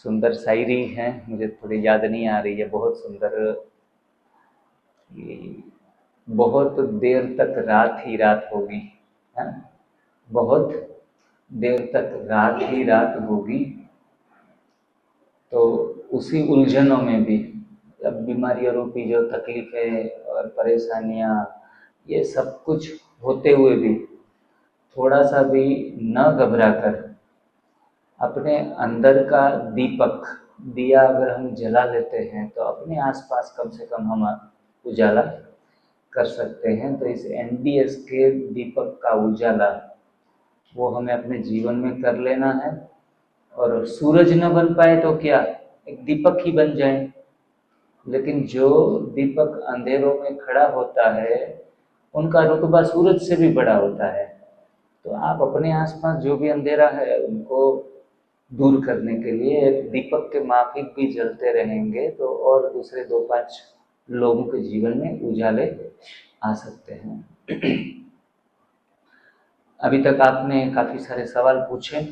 सुंदर शायरी है, मुझे थोड़ी याद नहीं आ रही है। बहुत सुंदर। ये बहुत देर तक रात ही रात होगी, है? बहुत देर तक रात ही रात होगी, तो उसी उलझनों में भी, अब बीमारियों रूपी जो तकलीफें और परेशानियां, ये सब कुछ होते हुए भी थोड़ा सा भी न घबरा कर अपने अंदर का दीपक, दिया अगर हम जला लेते हैं तो अपने आसपास कम से कम हम उजाला कर सकते हैं। तो इस एनडीएस के दीपक का उजाला वो हमें अपने जीवन में कर लेना है। और सूरज न बन पाए तो क्या, एक दीपक ही बन जाए। लेकिन जो दीपक अंधेरों में खड़ा होता है उनका रुतबा सूरज से भी बड़ा होता है। तो आप अपने आसपास जो भी अंधेरा है उनको दूर करने के लिए एक दीपक के माफिक भी जलते रहेंगे तो और दूसरे 2-5 लोगों के जीवन में उजाले आ सकते हैं। अभी तक आपने काफ़ी सारे सवाल पूछे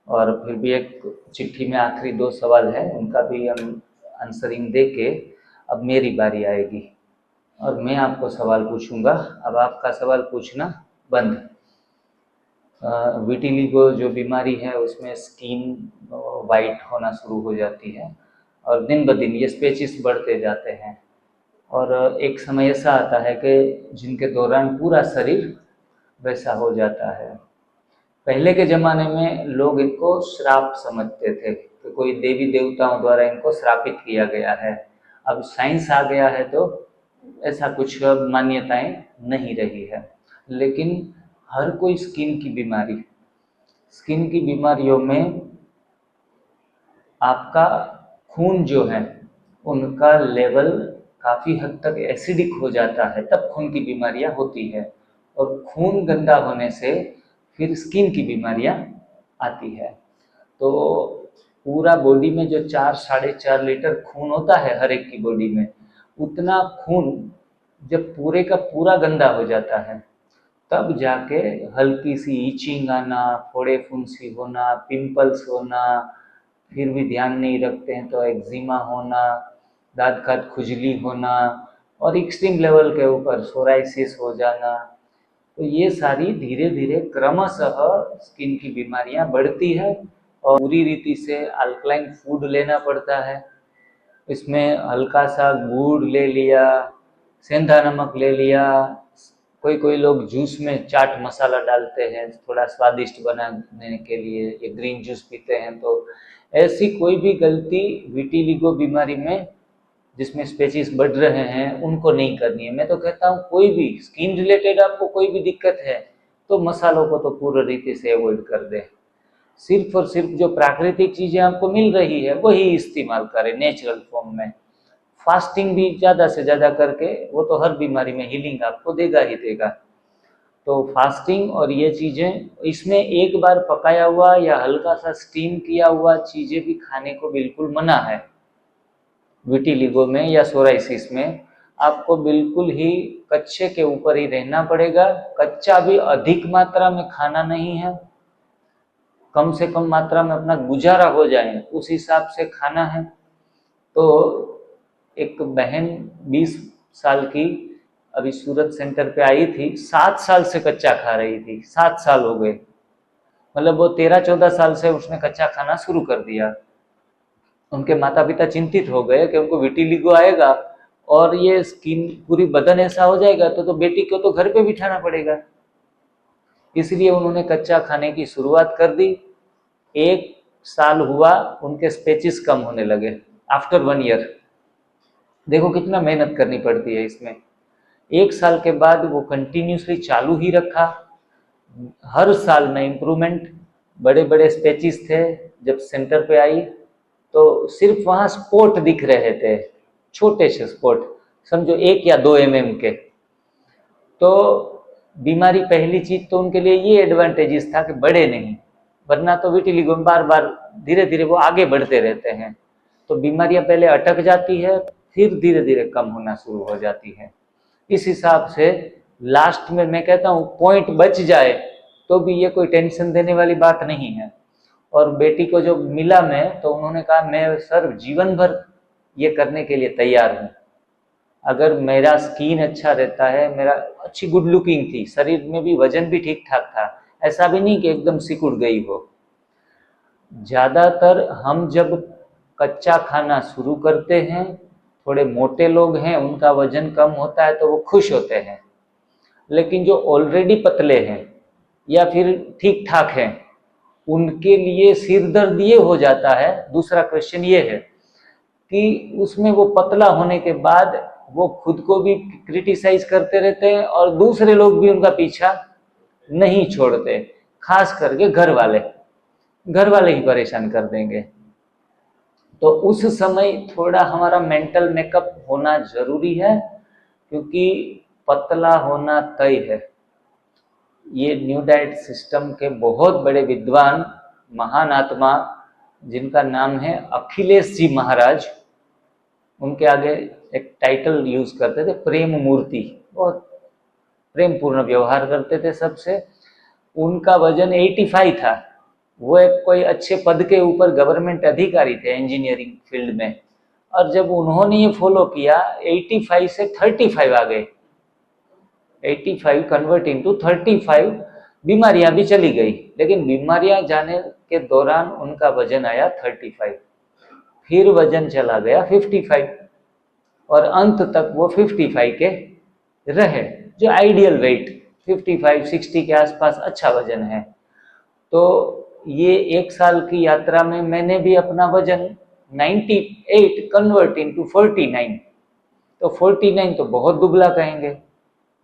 और फिर भी एक चिट्ठी में आखिरी 2 सवाल है, उनका भी हम आंसरिंग दे के अब मेरी बारी आएगी और मैं आपको सवाल पूछूंगा। अब आपका सवाल पूछना बंद। विटिलिगो जो बीमारी है उसमें स्किन वाइट होना शुरू हो जाती है और दिन ब दिन ये स्पेचिस बढ़ते जाते हैं और एक समय ऐसा आता है कि जिनके दौरान पूरा शरीर वैसा हो जाता है। पहले के ज़माने में लोग इनको श्राप समझते थे कि कोई देवी देवताओं द्वारा इनको श्रापित किया गया है। अब साइंस आ गया है तो ऐसा कुछ मान्यताएं नहीं रही है। लेकिन हर कोई स्किन की बीमारियों में आपका खून जो है उनका लेवल काफ़ी हद तक एसिडिक हो जाता है, तब खून की बीमारियां होती है। और खून गंदा होने से फिर स्किन की बीमारियां आती है। तो पूरा बॉडी में जो 4-4.5 लीटर खून होता है हर एक की बॉडी में, उतना खून जब पूरे का पूरा गंदा हो जाता है तब जाके हल्की सी ईचिंग आना, फोड़े फुंसी होना, पिंपल्स होना, फिर भी ध्यान नहीं रखते हैं तो एक्जिमा होना, दांत का खुजली होना और एक्सट्रीम लेवल के ऊपर सोराइसिस हो जाना। तो ये सारी धीरे धीरे क्रमशः स्किन की बीमारियां बढ़ती है और पूरी रीति से अल्कलाइन फूड लेना पड़ता है। इसमें हल्का सा गुड़ ले लिया, सेंधा नमक ले लिया, कोई लोग जूस में चाट मसाला डालते हैं थोड़ा स्वादिष्ट बनाने के लिए, ये ग्रीन जूस पीते हैं। तो ऐसी कोई भी गलती विटिलिगो बीमारी में जिसमें स्पेचिस बढ़ रहे हैं उनको नहीं करनी है। मैं तो कहता हूँ कोई भी स्किन रिलेटेड आपको कोई भी दिक्कत है तो मसालों को तो पूरी रीति से अवॉइड कर दे। सिर्फ और सिर्फ जो प्राकृतिक चीज़ें आपको मिल रही है वही इस्तेमाल करें नेचुरल फॉर्म में। फास्टिंग भी ज़्यादा से ज़्यादा करके, वो तो हर बीमारी में हीलिंग आपको देगा ही देगा। तो फास्टिंग और ये चीज़ें, इसमें एक बार पकाया हुआ या हल्का सा स्टीम किया हुआ चीज़ें भी खाने को बिल्कुल मना है। विटिलिगो में या सोराइसिस में आपको बिल्कुल ही कच्चे के ऊपर ही रहना पड़ेगा। कच्चा भी अधिक मात्रा में खाना नहीं है, कम से कम मात्रा में अपना गुजारा हो जाए उस हिसाब से खाना है। तो एक बहन 20 साल की अभी सूरत सेंटर पे आई थी, 7 साल से कच्चा खा रही थी। 7 साल हो गए, मतलब वो 13-14 साल से उसने कच्चा खाना शुरू कर दिया। उनके माता पिता चिंतित हो गए कि उनको विटिलिगो आएगा और ये स्किन पूरी बदन ऐसा हो जाएगा तो बेटी को तो घर पे बिठाना पड़ेगा। इसलिए उन्होंने कच्चा खाने की शुरुआत कर दी। 1 साल हुआ, उनके स्पेचिस कम होने लगे आफ्टर 1 ईयर। देखो कितना मेहनत करनी पड़ती है इसमें। 1 साल के बाद वो कंटिन्यूसली चालू ही रखा, हर साल में इम्प्रूवमेंट। बड़े बड़े स्पेचिस थे, जब सेंटर पे आई तो सिर्फ वहाँ स्पॉट दिख रहे थे, छोटे से स्पॉट, समझो 1 या 2 mm के। तो बीमारी, पहली चीज तो उनके लिए ये एडवांटेजेस था कि बड़े नहीं, वरना तो विटिलिगो में बार बार धीरे धीरे वो आगे बढ़ते रहते हैं। तो बीमारियां पहले अटक जाती है, फिर धीरे धीरे कम होना शुरू हो जाती है। इस हिसाब से लास्ट में मैं कहता हूँ पॉइंट बच जाए तो भी ये कोई टेंशन देने वाली बात नहीं है। और बेटी को जो मिला मैं, तो उन्होंने कहा मैं सर जीवन भर ये करने के लिए तैयार हूँ। अगर मेरा स्किन अच्छा रहता है, मेरा अच्छी गुड लुकिंग थी, शरीर में भी वजन भी ठीक ठाक था, ऐसा भी नहीं कि एकदम सिकुड़ गई हो। ज़्यादातर हम जब कच्चा खाना शुरू करते हैं, थोड़े मोटे लोग हैं उनका वजन कम होता है तो वो खुश होते हैं, लेकिन जो ऑलरेडी पतले हैं या फिर ठीक ठाक हैं उनके लिए सिर दर्द ये हो जाता है। दूसरा क्वेश्चन ये है कि उसमें वो पतला होने के बाद वो खुद को भी क्रिटिसाइज करते रहते हैं और दूसरे लोग भी उनका पीछा नहीं छोड़ते, खास करके घर वाले ही परेशान कर देंगे। तो उस समय थोड़ा हमारा मेंटल मेकअप होना जरूरी है, क्योंकि पतला होना तय है। ये न्यू डाइट सिस्टम के बहुत बड़े विद्वान महान आत्मा जिनका नाम है अखिलेश जी महाराज, उनके आगे एक टाइटल यूज करते थे प्रेम मूर्ति, बहुत प्रेम पूर्ण व्यवहार करते थे सबसे। उनका वजन 85 था। वो एक कोई अच्छे पद के ऊपर गवर्नमेंट अधिकारी थे इंजीनियरिंग फील्ड में, और जब उन्होंने ये फॉलो किया 85 से 35 आ गए, 85 कन्वर्ट इनटू 35, बीमारियां भी चली गई, लेकिन बीमारियां जाने के दौरान उनका वजन आया 35, फिर वजन चला गया 55 और अंत तक वो 55 के रहे, जो आइडियल वेट 55-60 के आसपास अच्छा वजन है। तो ये 1 साल की यात्रा में मैंने भी अपना वजन 98 कन्वर्ट इनटू 49, तो 49 तो बहुत दुबला कहेंगे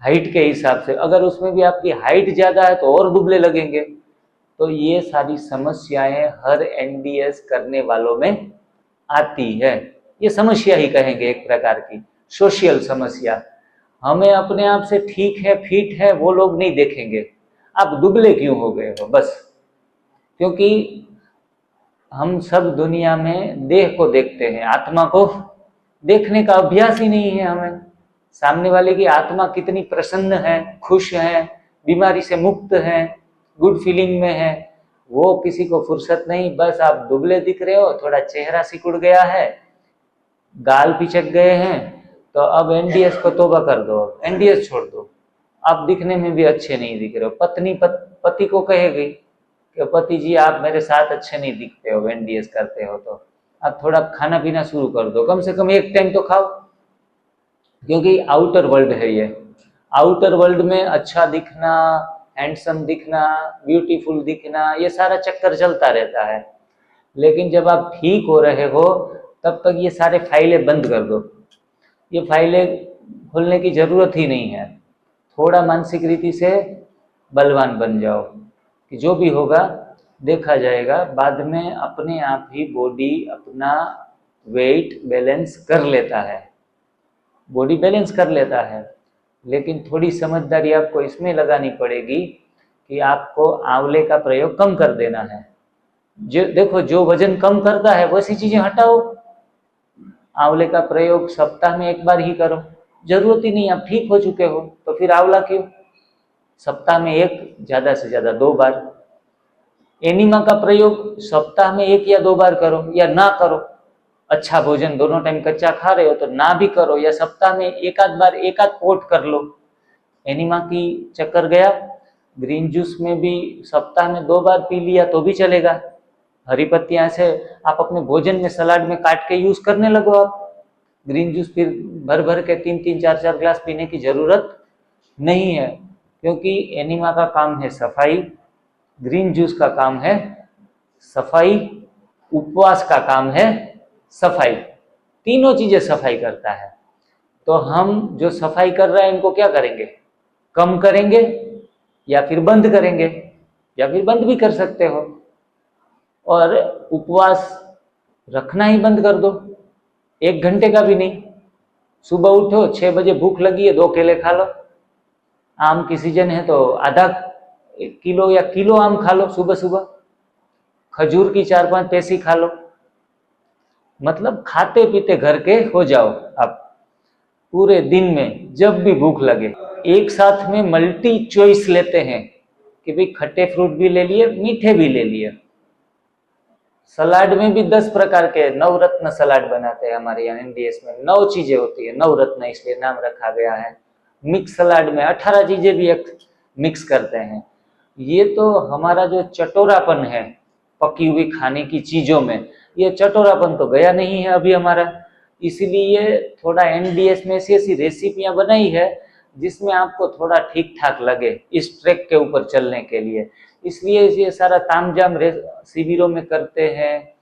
हाइट के हिसाब से, अगर उसमें भी आपकी हाइट ज़्यादा है तो और दुबले लगेंगे। तो ये सारी समस्याएं हर एनडीएस करने वालों में आती है। ये समस्या ही कहेंगे, एक प्रकार की सोशल समस्या। हमें अपने आप से ठीक है, फिट है, वो लोग नहीं देखेंगे आप दुबले क्यों हो गए हो, बस। क्योंकि हम सब दुनिया में देह को देखते हैं, आत्मा को देखने का अभ्यास ही नहीं है हमें। सामने वाले की आत्मा कितनी प्रसन्न है, खुश है, बीमारी से मुक्त है, गुड फीलिंग में है, वो किसी को फुर्सत नहीं। बस आप दुबले दिख रहे हो, थोड़ा चेहरा सिकुड़ गया है, गाल पिचक गए हैं, तो अब एनडीएस को तौबा कर दो, एनडीएस छोड़ दो, आप दिखने में भी अच्छे नहीं दिख रहे हो। पत्नी पति को कहेगी कि पति जी आप मेरे साथ अच्छे नहीं दिखते हो, एनडीएस करते हो, तो आप थोड़ा खाना पीना शुरू कर दो, कम से कम एक टाइम तो खाओ। क्योंकि आउटर वर्ल्ड है ये, आउटर वर्ल्ड में अच्छा दिखना, हैंडसम दिखना, ब्यूटीफुल दिखना, ये सारा चक्कर चलता रहता है। लेकिन जब आप ठीक हो रहे हो तब तक ये सारे फाइलें बंद कर दो, ये फाइलें खोलने की जरूरत ही नहीं है। थोड़ा मानसिक रीति से बलवान बन जाओ कि जो भी होगा देखा जाएगा, बाद में अपने आप ही बॉडी अपना वेट बैलेंस कर लेता है, बॉडी बैलेंस कर लेता है। लेकिन थोड़ी समझदारी आपको इसमें लगानी पड़ेगी कि आपको आंवले का प्रयोग कम कर देना है। जो देखो, जो वजन कम करता है वैसी चीजें हटाओ। आंवले का प्रयोग सप्ताह में 1 बार ही करो, जरूरत ही नहीं, आप ठीक हो चुके हो तो फिर आंवला क्यों। सप्ताह में 1, ज्यादा से ज्यादा 2 बार। एनिमा का प्रयोग सप्ताह में 1 या 2 बार करो, या ना करो। अच्छा भोजन दोनों टाइम कच्चा खा रहे हो तो ना भी करो, या सप्ताह में 1 आध बार 1 आध पोट कर लो। एनिमा की चक्कर गया। ग्रीन जूस में भी सप्ताह में 2 बार पी लिया तो भी चलेगा। हरी पत्तियां से आप अपने भोजन में सलाद में काट के यूज करने लगो आप। ग्रीन जूस फिर भर भर के 3-3, 4-4 ग्लास पीने की जरूरत नहीं है, क्योंकि एनिमा का काम है सफाई, ग्रीन जूस का काम है सफाई, उपवास का काम है सफाई। तीनों चीजें सफाई करता है। तो हम जो सफाई कर रहे हैं इनको क्या करेंगे, कम करेंगे या फिर बंद करेंगे, या फिर बंद भी कर सकते हो। और उपवास रखना ही बंद कर दो, 1 घंटे का भी नहीं। सुबह उठो, 6 बजे भूख लगी है, 2 केले खा लो। आम की सीजन है तो आधा किलो या किलो आम खा लो सुबह सुबह। खजूर की 4-5 पैसी खा लो। मतलब खाते पीते घर के हो जाओ आप पूरे दिन में, जब भी भूख लगे। एक साथ में मल्टी चॉइस लेते हैं कि भाई खट्टे फ्रूट भी ले लिए, मीठे भी ले लिए। सलाड में भी 10 प्रकार के नवरत्न सलाड बनाते हैं हमारे यहाँ एनडीएस में। 9 चीजें होती है, नवरत्न इसलिए नाम रखा गया है। मिक्स सलाड में 18 चीजें भी मिक्स करते हैं। ये तो हमारा जो चटोरापन है पकी हुई खाने की चीजों में, ये चटोरापन तो गया नहीं है अभी हमारा। इसलिए थोड़ा एनडीएस में ऐसी ऐसी रेसिपियां बनाई है जिसमें आपको थोड़ा ठीक ठाक लगे इस ट्रैक के ऊपर चलने के लिए। इसलिए ये सारा तामझाम शिविरों में करते हैं,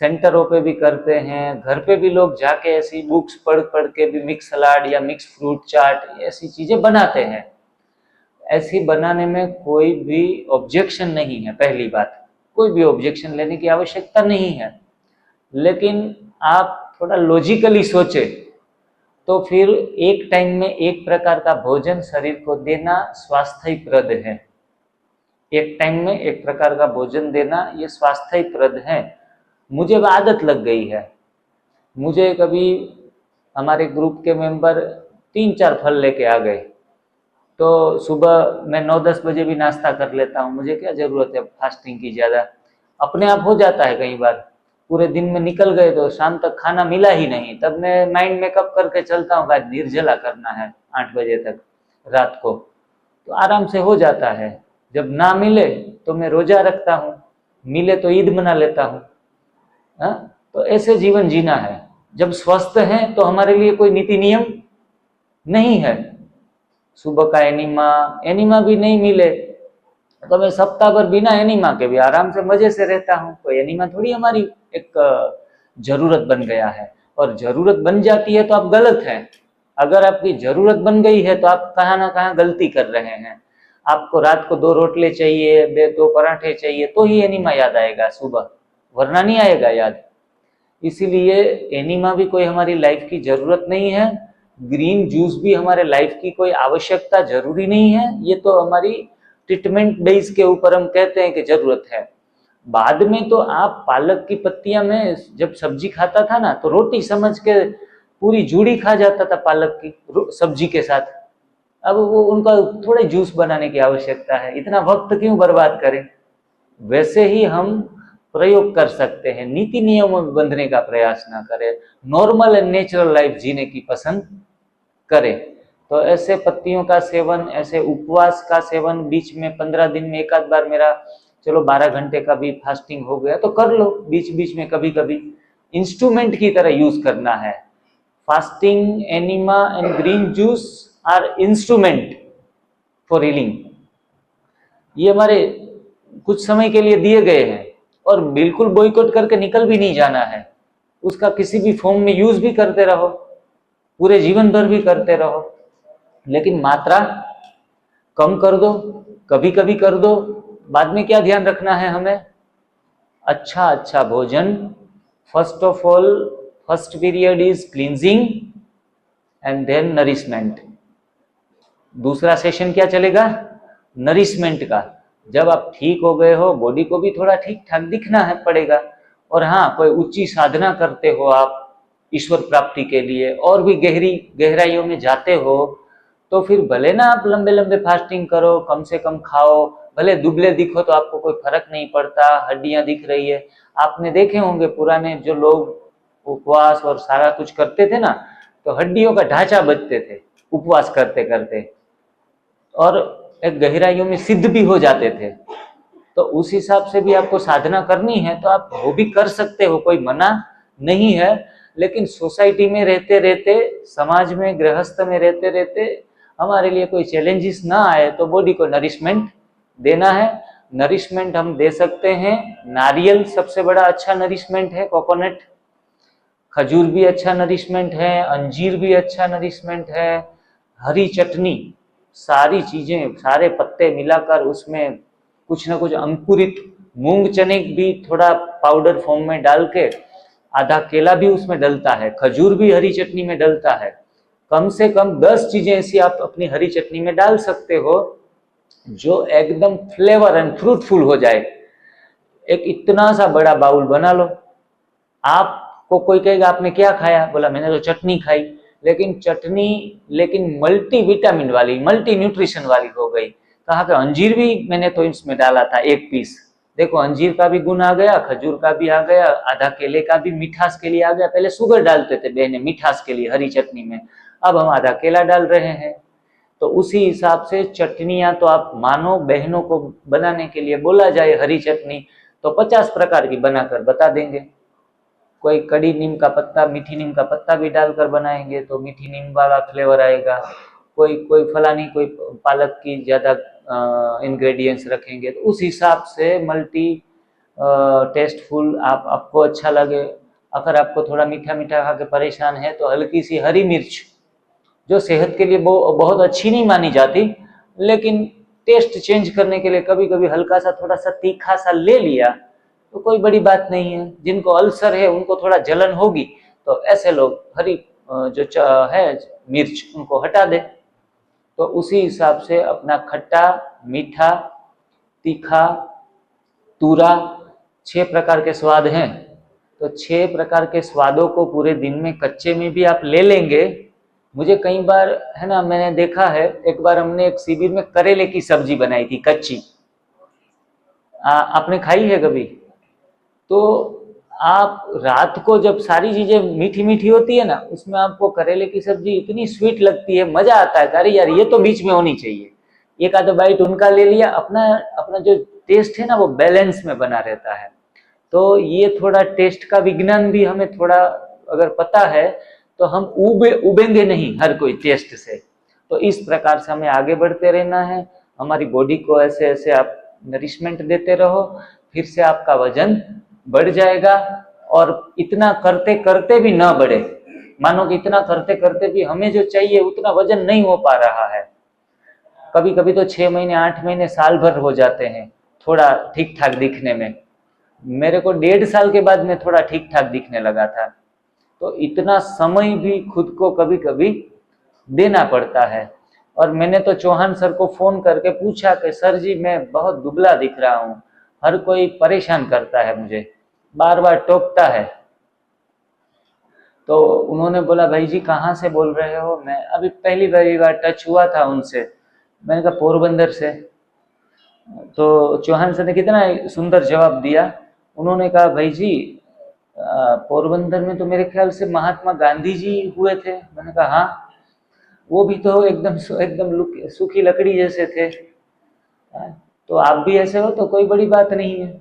सेंटरों पे भी करते हैं, घर पे भी लोग जाके ऐसी बुक्स पढ़ पढ़ के भी मिक्स सलाद या मिक्स फ्रूट चाट ऐसी चीजें बनाते हैं। ऐसी बनाने में कोई भी ऑब्जेक्शन नहीं है। पहली बात, कोई भी ऑब्जेक्शन लेने की आवश्यकता नहीं है। लेकिन आप थोड़ा लॉजिकली सोचे तो फिर एक टाइम में एक प्रकार का भोजन शरीर को देना स्वास्थ्यप्रद है। एक टाइम में एक प्रकार का भोजन देना ये स्वास्थ्यप्रद है। मुझे आदत लग गई है। मुझे कभी हमारे ग्रुप के मेंबर 3-4 फल लेके आ गए तो सुबह मैं 9-10 बजे भी नाश्ता कर लेता हूँ। मुझे क्या जरूरत है फास्टिंग की, ज्यादा अपने आप हो जाता है। कई बार पूरे दिन में निकल गए तो शाम तक खाना मिला ही नहीं, तब मैं माइंड मेकअप करके चलता हूँ, भाई निर्जला करना है 8 बजे तक रात को, तो आराम से हो जाता है। जब ना मिले तो मैं रोजा रखता हूँ, मिले तो ईद मना लेता हूँ। तो ऐसे जीवन जीना है। जब स्वस्थ हैं तो हमारे लिए कोई नीति नियम नहीं है। सुबह का एनिमा भी नहीं मिले तो मैं सप्ताह भर बिना एनिमा के भी आराम से मजे से रहता हूँ। तो एनिमा थोड़ी हमारी एक जरूरत बन गया है, और जरूरत बन जाती है तो आप गलत हैं। अगर आपकी जरूरत बन गई है तो आप कहाँ ना कहाँ गलती कर रहे हैं। आपको रात को 2 रोटले चाहिए, 2 पराठे चाहिए तो ही एनिमा याद आएगा सुबह, वरना नहीं आएगा याद। इसीलिए एनिमा भी कोई हमारी लाइफ की जरूरत नहीं है। ग्रीन जूस भी हमारे लाइफ की कोई आवश्यकता जरूरी नहीं है। ये तो हमारी ट्रीटमेंट बेस के ऊपर हम कहते हैं कि जरूरत है। बाद में तो आप पालक की पत्तियां में जब सब्जी खाता था ना तो रोटी समझ के पूरी जूड़ी खा जाता था पालक की सब्जी के साथ। अब वो उनका थोड़े जूस बनाने की आवश्यकता है, इतना वक्त क्यों बर्बाद करें। वैसे ही हम प्रयोग कर सकते हैं, नीति नियमों में बंधने का प्रयास ना करें, नॉर्मल एंड नेचुरल लाइफ जीने की पसंद करें। तो ऐसे पत्तियों का सेवन, ऐसे उपवास का सेवन, बीच में 15 दिन में एक आध बार मेरा चलो 12 घंटे का भी फास्टिंग हो गया तो कर लो, बीच बीच में कभी कभी इंस्ट्रूमेंट की तरह यूज करना है। Fasting, enema and green juice are instrument for healing. ये हमारे कुछ समय के लिए दिए गए हैं और बिल्कुल बॉयकॉट करके निकल भी नहीं जाना है। उसका किसी भी फॉर्म में यूज भी करते रहो, पूरे जीवन भर भी करते रहो, लेकिन मात्रा कम कर दो, कभी कभी कर दो। बाद में क्या ध्यान रखना है हमें, अच्छा भोजन। First of all, first period is cleansing and then nourishment. दूसरा सेशन क्या चलेगा, नरिशमेंट का। जब आप ठीक हो गए हो, बॉडी को भी थोड़ा ठीक ठाक दिखना है पड़ेगा। और हाँ, कोई ऊंची साधना करते हो आप ईश्वर प्राप्ति के लिए और भी गहराइयों में जाते हो, तो फिर भले ना आप लंबे लंबे फास्टिंग करो, कम से कम खाओ, भले दुबले दिखो तो आपको कोई फर्क नहीं पड़ता, हड्डियां दिख रही है। आपने देखे होंगे पुराने जो लोग उपवास और सारा कुछ करते थे ना, तो हड्डियों का ढांचा बचते थे उपवास करते करते, और एक गहराइयों में सिद्ध भी हो जाते थे। तो उस हिसाब से भी आपको साधना करनी है तो आप वो भी कर सकते हो, कोई मना नहीं है। लेकिन सोसाइटी में रहते रहते, समाज में, गृहस्थ में रहते रहते हमारे लिए कोई चैलेंजेस ना आए तो बॉडी को नरिशमेंट देना है। नरिशमेंट हम दे सकते हैं, नारियल सबसे बड़ा अच्छा नरिशमेंट है, कोकोनट, खजूर भी अच्छा नरिशमेंट है, अंजीर भी अच्छा नरिशमेंट है, हरी चटनी, सारी चीजें, सारे पत्ते मिलाकर उसमें कुछ ना कुछ अंकुरित मूंग चने भी थोड़ा पाउडर फॉर्म में डाल के, आधा केला भी उसमें डलता है, खजूर भी हरी चटनी में डलता है। कम से कम 10 चीजें ऐसी आप अपनी हरी चटनी में डाल सकते हो जो एकदम फ्लेवर एंड फ्रूटफुल हो जाए। एक इतना सा बड़ा बाउल बना लो। आपको कोई कहेगा आपने क्या खाया, बोला मैंने तो चटनी खाई, लेकिन चटनी मल्टी विटामिन वाली, मल्टी न्यूट्रिशन वाली हो गई। कहा कि अंजीर भी मैंने तो इसमें डाला था 1 पीस, देखो अंजीर का भी गुण आ गया, खजूर का भी आ गया, आधा केले का भी मिठास के लिए आ गया। पहले शुगर डालते थे बहने मिठास के लिए हरी चटनी में, अब हम आधा केला डाल रहे हैं। तो उसी हिसाब से चटनियां तो आप मानो बहनों को बनाने के लिए बोला जाए हरी चटनी तो 50 प्रकार की बनाकर बता देंगे। कोई कड़ी नीम का पत्ता, मीठी नीम का पत्ता भी डालकर बनाएंगे तो मीठी नीम वाला फ्लेवर आएगा। कोई कोई फलानी, कोई पालक की ज्यादा इंग्रेडिएंट्स रखेंगे तो उस हिसाब से मल्टी टेस्टफुल आपको अच्छा लगे। अगर आपको थोड़ा मीठा मीठा खा के परेशान है तो हल्की सी हरी मिर्च, जो सेहत के लिए बहुत अच्छी नहीं मानी जाती, लेकिन टेस्ट चेंज करने के लिए कभी कभी हल्का सा थोड़ा सा तीखा सा ले लिया तो कोई बड़ी बात नहीं है। जिनको अल्सर है उनको थोड़ा जलन होगी तो ऐसे लोग हरी है मिर्च उनको हटा दे। तो उसी हिसाब से अपना खट्टा, मीठा, तीखा, तूरा 6 प्रकार के स्वाद हैं। तो 6 प्रकार के स्वादों को पूरे दिन में कच्चे में भी आप ले लेंगे। मुझे कई बार है ना, मैंने देखा है, एक बार हमने एक शिविर में करेले की सब्जी बनाई थी कच्ची। आपने खाई है कभी? तो आप रात को जब सारी चीजें मीठी मीठी होती है ना, उसमें आपको करेले की सब्जी इतनी स्वीट लगती है, मजा आता है। अरे यार ये तो बीच में होनी चाहिए। एक आधा बाइट उनका ले लिया, अपना अपना जो टेस्ट है ना वो बैलेंस में बना रहता है। तो ये थोड़ा टेस्ट का विज्ञान भी हमें थोड़ा अगर पता है तो हम उबेंगे नहीं हर कोई टेस्ट से। तो इस प्रकार से हमें आगे बढ़ते रहना है। हमारी बॉडी को ऐसे ऐसे आप नरिशमेंट देते रहो, फिर से आपका वजन बढ़ जाएगा। और इतना करते करते भी ना बढ़े, मानो कि इतना करते करते भी हमें जो चाहिए उतना वजन नहीं हो पा रहा है। कभी कभी तो 6 महीने, 8 महीने, साल भर हो जाते हैं थोड़ा ठीक ठाक दिखने में। मेरे को 1.5 साल के बाद में थोड़ा ठीक ठाक दिखने लगा था। तो इतना समय भी खुद को कभी कभी देना पड़ता है। और मैंने तो चौहान सर को फोन करके पूछा कि सर जी मैं बहुत दुबला दिख रहा हूँ, हर कोई परेशान करता है, मुझे बार बार टोकता है। तो उन्होंने बोला भाई जी कहाँ से बोल रहे हो? मैं अभी पहली बार टच हुआ था उनसे। मैंने कहा पोरबंदर से। तो चौहान सर ने कितना सुंदर जवाब दिया। उन्होंने कहा भाई जी पोरबंदर में तो मेरे ख्याल से महात्मा गांधी जी हुए थे। मैंने कहा हाँ, वो भी तो एकदम सूखी लकड़ी जैसे थे। तो आप भी ऐसे हो तो कोई बड़ी बात नहीं है।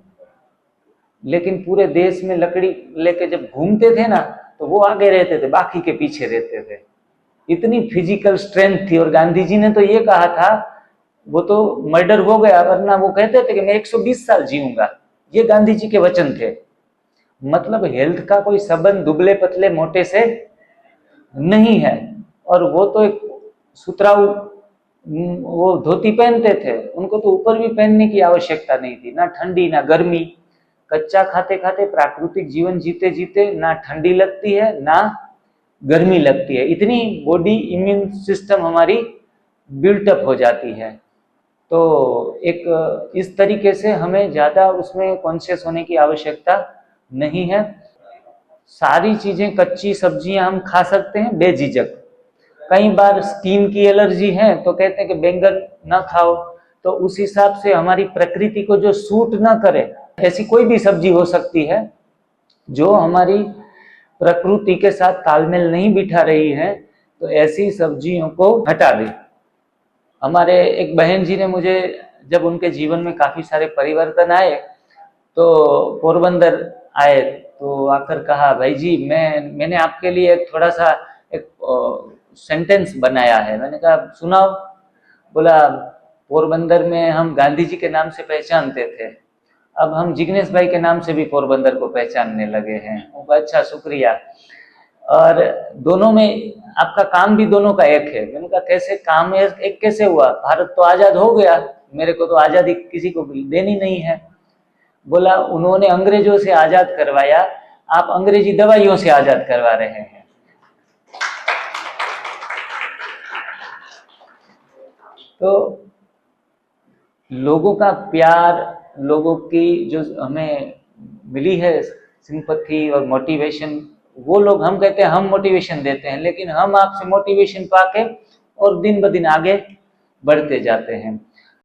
लेकिन पूरे देश में लकड़ी लेके जब घूमते थे ना तो वो आगे रहते थे, बाकी के पीछे रहते थे। इतनी फिजिकल स्ट्रेंथ थी। और गांधी जी ने तो ये कहा था, वो तो मर्डर हो गया, वरना वो कहते थे कि मैं 120 साल जीऊंगा। ये गांधी जी के वचन थे। मतलब हेल्थ का कोई संबंध दुबले पतले मोटे से नहीं है। और वो तो एक सुतराउ, वो धोती पहनते थे, उनको तो ऊपर भी पहनने की आवश्यकता नहीं थी, ना ठंडी ना गर्मी। कच्चा खाते खाते प्राकृतिक जीवन जीते जीते ना ठंडी लगती है ना गर्मी लगती है। इतनी बॉडी इम्यून सिस्टम हमारी बिल्टअप हो जाती है। तो एक इस तरीके से हमें ज्यादा उसमें कॉन्शियस होने की आवश्यकता नहीं है। सारी चीजें, कच्ची सब्जियां हम खा सकते हैं बेझिझक। कई बार स्किन की एलर्जी है तो कहते हैं कि बैंगन ना खाओ। तो उस हिसाब से हमारी प्रकृति को जो सूट ना करे ऐसी कोई भी सब्जी हो सकती है जो हमारी प्रकृति के साथ तालमेल नहीं बिठा रही है, तो ऐसी सब्जियों को हटा दे। हमारे एक बहन जी ने मुझे, जब उनके जीवन में काफी सारे परिवर्तन आए तो पोरबंदर आए तो आकर कहा भाई जी मैंने आपके लिए एक थोड़ा सा एक सेंटेंस बनाया है। मैंने कहा सुनाओ। बोला पोरबंदर में हम गांधी जी के नाम से पहचानते थे, अब हम जिग्नेश भाई के नाम से भी पोरबंदर को पहचानने लगे हैं। अच्छा शुक्रिया। और दोनों में आपका काम भी दोनों का एक है। मैंने कहा कैसे काम एक कैसे हुआ? भारत तो आजाद हो गया, मेरे को तो आजादी किसी को देनी नहीं है। बोला उन्होंने अंग्रेजों से आजाद करवाया, आप अंग्रेजी दवाइयों से आजाद करवा रहे हैं। तो लोगों का प्यार, लोगों की जो हमें मिली है सिंपैथी और मोटिवेशन, वो लोग, हम कहते हैं हम मोटिवेशन देते हैं, लेकिन हम आपसे मोटिवेशन पाके और दिन ब दिन आगे बढ़ते जाते हैं।